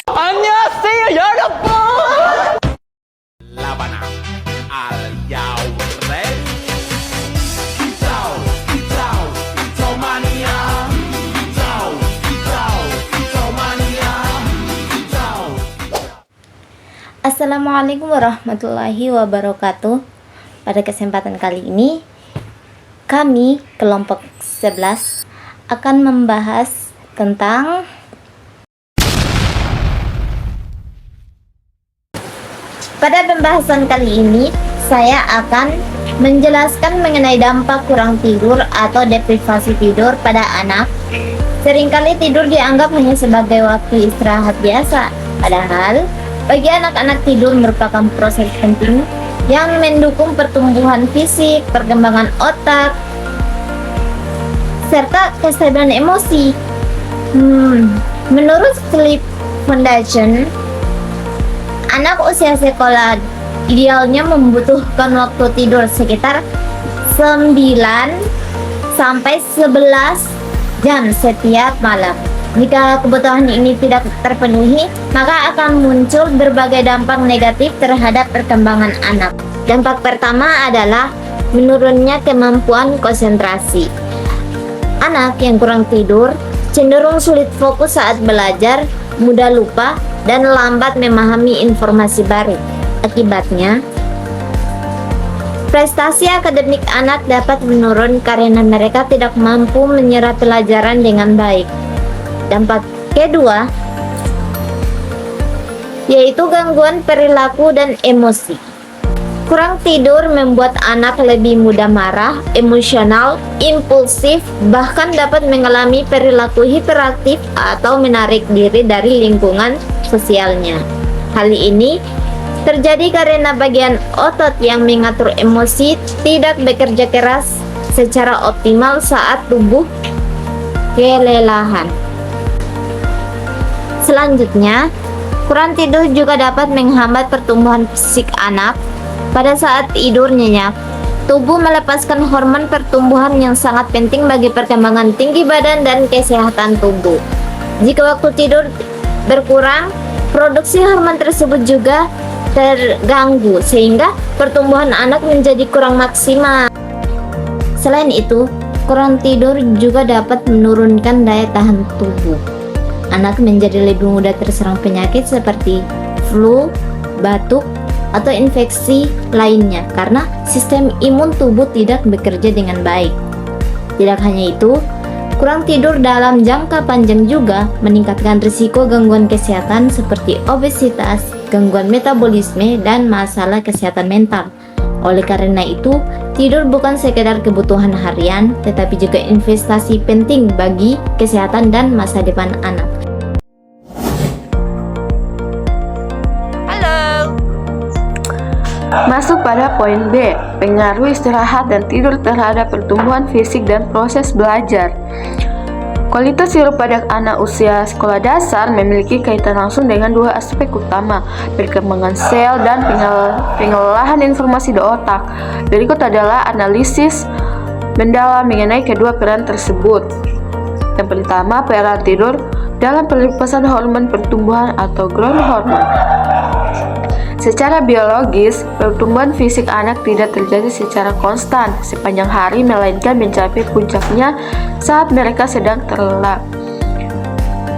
안녕하세요 여러분. Laban al y'all ready? Kicau mania. Kicau mania. Assalamualaikum warahmatullahi wabarakatuh. Pada kesempatan kali ini kami kelompok 11 akan membahas tentang pada pembahasan kali ini saya akan menjelaskan mengenai dampak kurang tidur atau deprivasi tidur pada anak. Seringkali tidur dianggap hanya sebagai waktu istirahat biasa, padahal bagi anak-anak tidur merupakan proses penting yang mendukung pertumbuhan fisik, perkembangan otak, serta kestabilan emosi. Menurut Sleep Foundation, anak usia sekolah idealnya membutuhkan waktu tidur sekitar 9 sampai 11 jam setiap malam. Jika kebutuhan ini tidak terpenuhi, maka akan muncul berbagai dampak negatif terhadap perkembangan anak. Dampak pertama adalah menurunnya kemampuan konsentrasi. Anak yang kurang tidur cenderung sulit fokus saat belajar, mudah lupa, dan lambat memahami informasi baru. Akibatnya, prestasi akademik anak dapat menurun karena mereka tidak mampu menyerap pelajaran dengan baik. Dampak kedua yaitu gangguan perilaku dan emosi. Kurang tidur membuat anak lebih mudah marah, emosional, impulsif, bahkan dapat mengalami perilaku hiperaktif atau menarik diri dari lingkungan sosialnya. Hal ini terjadi karena bagian otot yang mengatur emosi tidak bekerja keras secara optimal saat tubuh kelelahan. Selanjutnya, kurang tidur juga dapat menghambat pertumbuhan fisik anak. Pada saat tidur nyenyak, tubuh melepaskan hormon pertumbuhan yang sangat penting bagi perkembangan tinggi badan dan kesehatan tubuh. Jika waktu tidur berkurang, produksi hormon tersebut juga terganggu sehingga pertumbuhan anak menjadi kurang maksimal. Selain itu, kurang tidur juga dapat menurunkan daya tahan tubuh. Anak menjadi lebih mudah terserang penyakit seperti flu, batuk, atau infeksi lainnya karena sistem imun tubuh tidak bekerja dengan baik. Tidak hanya itu, kurang tidur dalam jangka panjang juga meningkatkan risiko gangguan kesehatan seperti obesitas, gangguan metabolisme, dan masalah kesehatan mental. Oleh karena itu, tidur bukan sekedar kebutuhan harian, tetapi juga investasi penting bagi kesehatan dan masa depan anak. Masuk pada poin B, pengaruh istirahat dan tidur terhadap pertumbuhan fisik dan proses belajar. Kualitas tidur pada anak usia sekolah dasar memiliki kaitan langsung dengan dua aspek utama, perkembangan sel dan pengolahan informasi di otak. Berikut adalah analisis mendalam mengenai kedua peran tersebut. Yang pertama, peran tidur dalam pelepasan hormon pertumbuhan atau growth hormone. Secara biologis, pertumbuhan fisik anak tidak terjadi secara konstan sepanjang hari, melainkan mencapai puncaknya saat mereka sedang terlelap.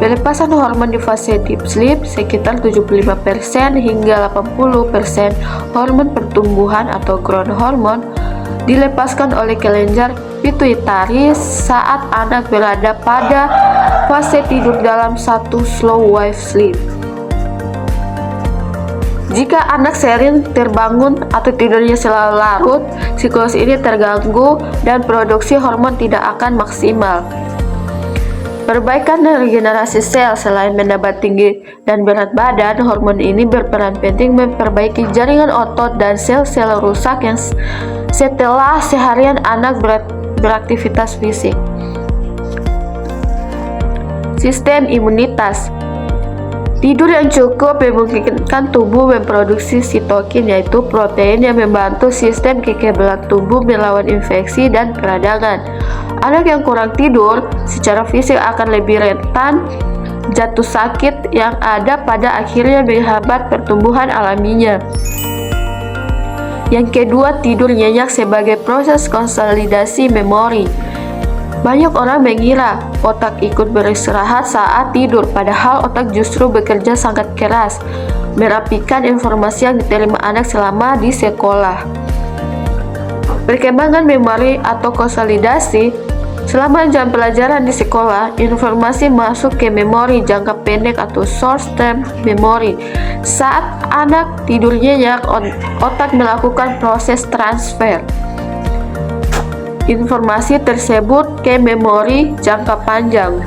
Pelepasan hormon di fase deep sleep sekitar 75% hingga 80% hormon pertumbuhan atau growth hormone dilepaskan oleh kelenjar pituitari saat anak berada pada fase tidur dalam satu slow wave sleep. Jika anak sering terbangun atau tidurnya selalu larut, siklus ini terganggu dan produksi hormon tidak akan maksimal. Perbaikan dan regenerasi sel selain menambah tinggi dan berat badan, hormon ini berperan penting memperbaiki jaringan otot dan sel-sel rusak yang setelah seharian anak beraktivitas fisik. Sistem imunitas. Tidur yang cukup memungkinkan tubuh memproduksi sitokin, yaitu protein yang membantu sistem kekebalan tubuh melawan infeksi dan peradangan. Anak yang kurang tidur secara fisik akan lebih rentan jatuh sakit yang ada pada akhirnya menghambat pertumbuhan alaminya. Yang kedua, tidur nyenyak sebagai proses konsolidasi memori. Banyak orang mengira otak ikut beristirahat saat tidur, padahal otak justru bekerja sangat keras merapikan informasi yang diterima anak selama di sekolah. Perkembangan memori atau konsolidasi. Selama jam pelajaran di sekolah, informasi masuk ke memori jangka pendek atau short-term memory. Saat anak tidur nyenyak, otak melakukan proses transfer informasi tersebut ke memori jangka panjang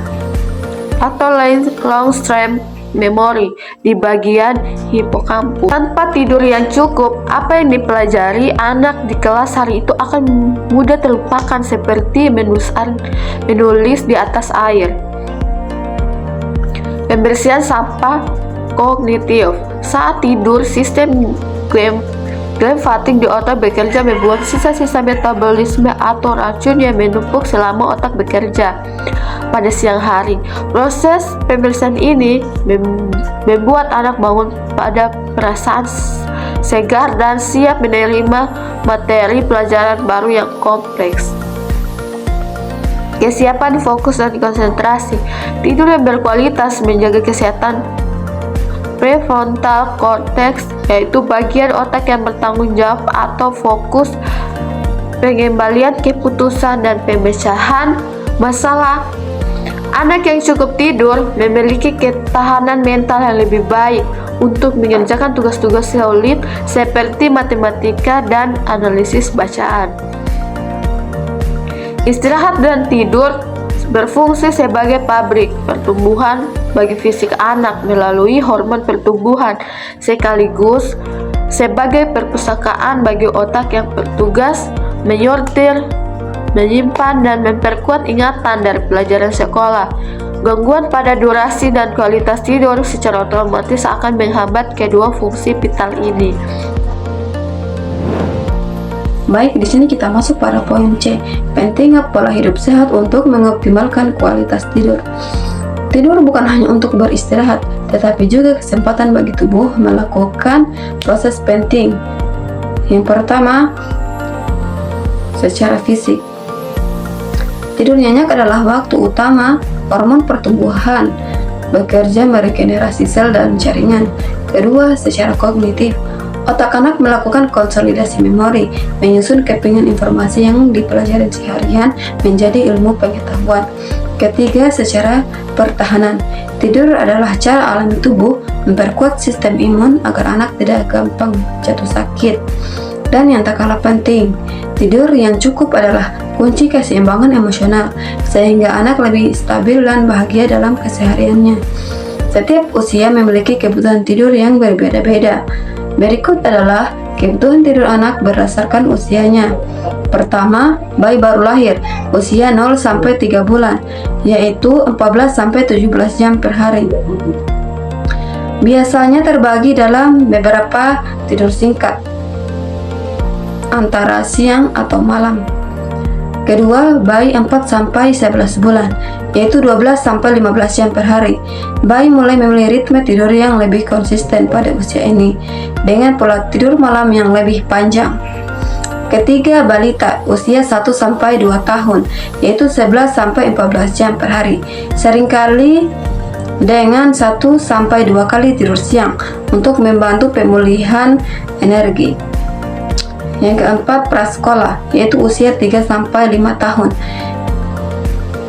atau long-term memory di bagian hipokampus. Tanpa tidur yang cukup, apa yang dipelajari anak di kelas hari itu akan mudah terlupakan, seperti menulis di atas air. Pembersihan sampah kognitif. Saat tidur, sistem glymphatik di otak bekerja membuang sisa-sisa metabolisme atau racun yang menumpuk selama otak bekerja pada siang hari. Proses pembersihan ini membuat anak bangun pada perasaan segar dan siap menerima materi pelajaran baru yang kompleks. Kesiapan fokus dan konsentrasi. Tidur yang berkualitas menjaga kesehatan prefrontal cortex, yaitu bagian otak yang bertanggung jawab atau fokus pengembalian keputusan dan pemecahan masalah. Anak yang cukup tidur memiliki ketahanan mental yang lebih baik untuk mengerjakan tugas-tugas sulit seperti matematika dan analisis bacaan. Istirahat dan tidur berfungsi sebagai pabrik pertumbuhan bagi fisik anak melalui hormon pertumbuhan, sekaligus sebagai perpustakaan bagi otak yang bertugas menyortir, menyimpan, dan memperkuat ingatan dari pelajaran sekolah. Gangguan pada durasi dan kualitas tidur secara otomatis akan menghambat kedua fungsi vital ini. Baik, di sini kita masuk pada poin C, pentingnya pola hidup sehat untuk mengoptimalkan kualitas tidur. Tidur bukan hanya untuk beristirahat, tetapi juga kesempatan bagi tubuh melakukan proses penting. Yang pertama, secara fisik. Tidur nyenyak adalah waktu utama hormon pertumbuhan bekerja meregenerasi sel dan jaringan. Kedua, secara kognitif. Otak anak melakukan konsolidasi memori, menyusun kepingan informasi yang dipelajari seharian menjadi ilmu pengetahuan. Ketiga, secara pertahanan. Tidur adalah cara alami tubuh memperkuat sistem imun agar anak tidak gampang jatuh sakit. Dan yang tak kalah penting, tidur yang cukup adalah kunci keseimbangan emosional, sehingga anak lebih stabil dan bahagia dalam kesehariannya. Setiap usia memiliki kebutuhan tidur yang berbeda-beda. Berikut adalah kebutuhan tidur anak berdasarkan usianya. Pertama, bayi baru lahir, usia 0-3 bulan, yaitu 14-17 jam per hari. Biasanya terbagi dalam beberapa tidur singkat, antara siang atau malam. Kedua, bayi 4-11 bulan, yaitu 12-15 jam per hari. Bayi mulai memilih ritme tidur yang lebih konsisten pada usia ini, dengan pola tidur malam yang lebih panjang. Ketiga, balita, usia 1-2 tahun, yaitu 11-14 jam per hari. Seringkali dengan 1-2 kali tidur siang untuk membantu pemulihan energi. Yang keempat, prasekolah, yaitu usia 3-5 tahun.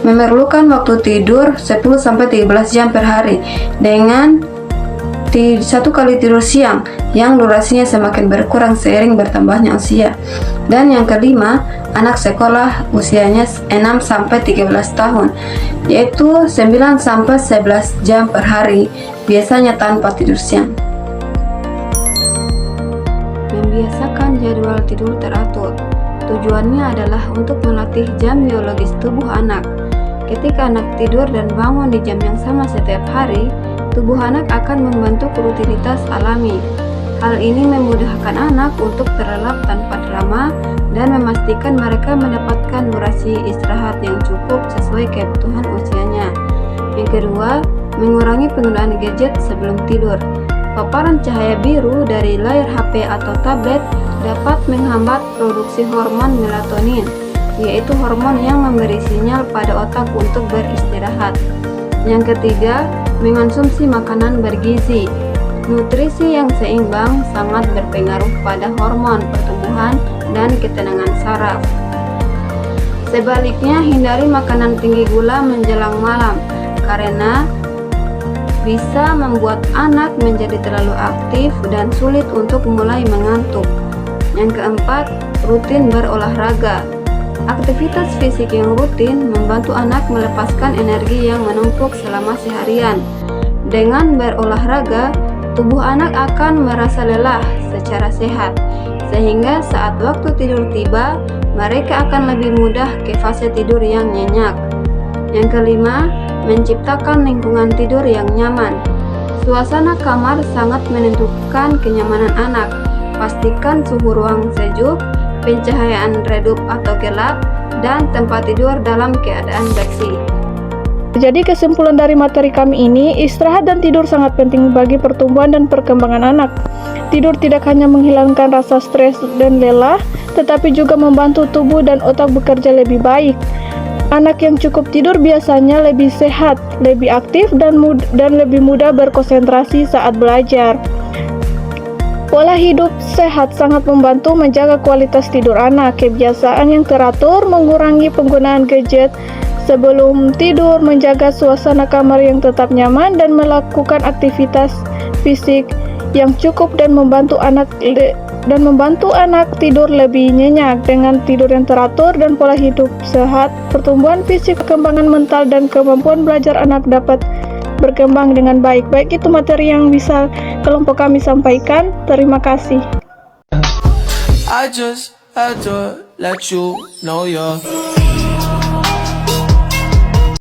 Memerlukan waktu tidur 10-13 jam per hari dengan 1 kali tidur siang yang durasinya semakin berkurang seiring bertambahnya usia. Dan yang kelima, anak sekolah usianya 6-13 tahun, yaitu 9-11 jam per hari, biasanya tanpa tidur siang. Membiasakan jadwal tidur teratur. Tujuannya adalah untuk melatih jam biologis tubuh anak. Ketika anak tidur dan bangun di jam yang sama setiap hari, tubuh anak akan membentuk rutinitas alami. Hal ini memudahkan anak untuk terlelap tanpa drama dan memastikan mereka mendapatkan durasi istirahat yang cukup sesuai kebutuhan usianya. Yang kedua, mengurangi penggunaan gadget sebelum tidur. Paparan cahaya biru dari layar HP atau tablet dapat menghambat produksi hormon melatonin, yaitu hormon yang memberi sinyal pada otak untuk beristirahat. Yang ketiga, mengonsumsi makanan bergizi. Nutrisi yang seimbang sangat berpengaruh pada hormon pertumbuhan dan ketenangan saraf. Sebaliknya, hindari makanan tinggi gula menjelang malam karena bisa membuat anak menjadi terlalu aktif dan sulit untuk mulai mengantuk. Yang keempat, rutin berolahraga. Aktivitas fisik yang rutin membantu anak melepaskan energi yang menumpuk selama seharian. Dengan berolahraga, tubuh anak akan merasa lelah secara sehat, sehingga saat waktu tidur tiba, mereka akan lebih mudah ke fase tidur yang nyenyak. Yang kelima, menciptakan lingkungan tidur yang nyaman. Suasana kamar sangat menentukan kenyamanan anak. Pastikan suhu ruang sejuk, pencahayaan redup atau gelap, dan tempat tidur dalam keadaan bersih. Jadi kesimpulan dari materi kami ini, istirahat dan tidur sangat penting bagi pertumbuhan dan perkembangan anak. Tidur tidak hanya menghilangkan rasa stres dan lelah, tetapi juga membantu tubuh dan otak bekerja lebih baik. Anak yang cukup tidur biasanya lebih sehat, lebih aktif, dan lebih mudah berkonsentrasi saat belajar. Pola hidup sehat sangat membantu menjaga kualitas tidur anak. Kebiasaan yang teratur, mengurangi penggunaan gadget sebelum tidur, menjaga suasana kamar yang tetap nyaman, dan melakukan aktivitas fisik yang cukup dan membantu anak tidur lebih nyenyak. Dengan tidur yang teratur dan pola hidup sehat, pertumbuhan fisik, perkembangan mental, dan kemampuan belajar anak dapat berkembang dengan baik. Baik, itu materi yang bisa kelompok kami sampaikan. Terima kasih. I just had to let you know you're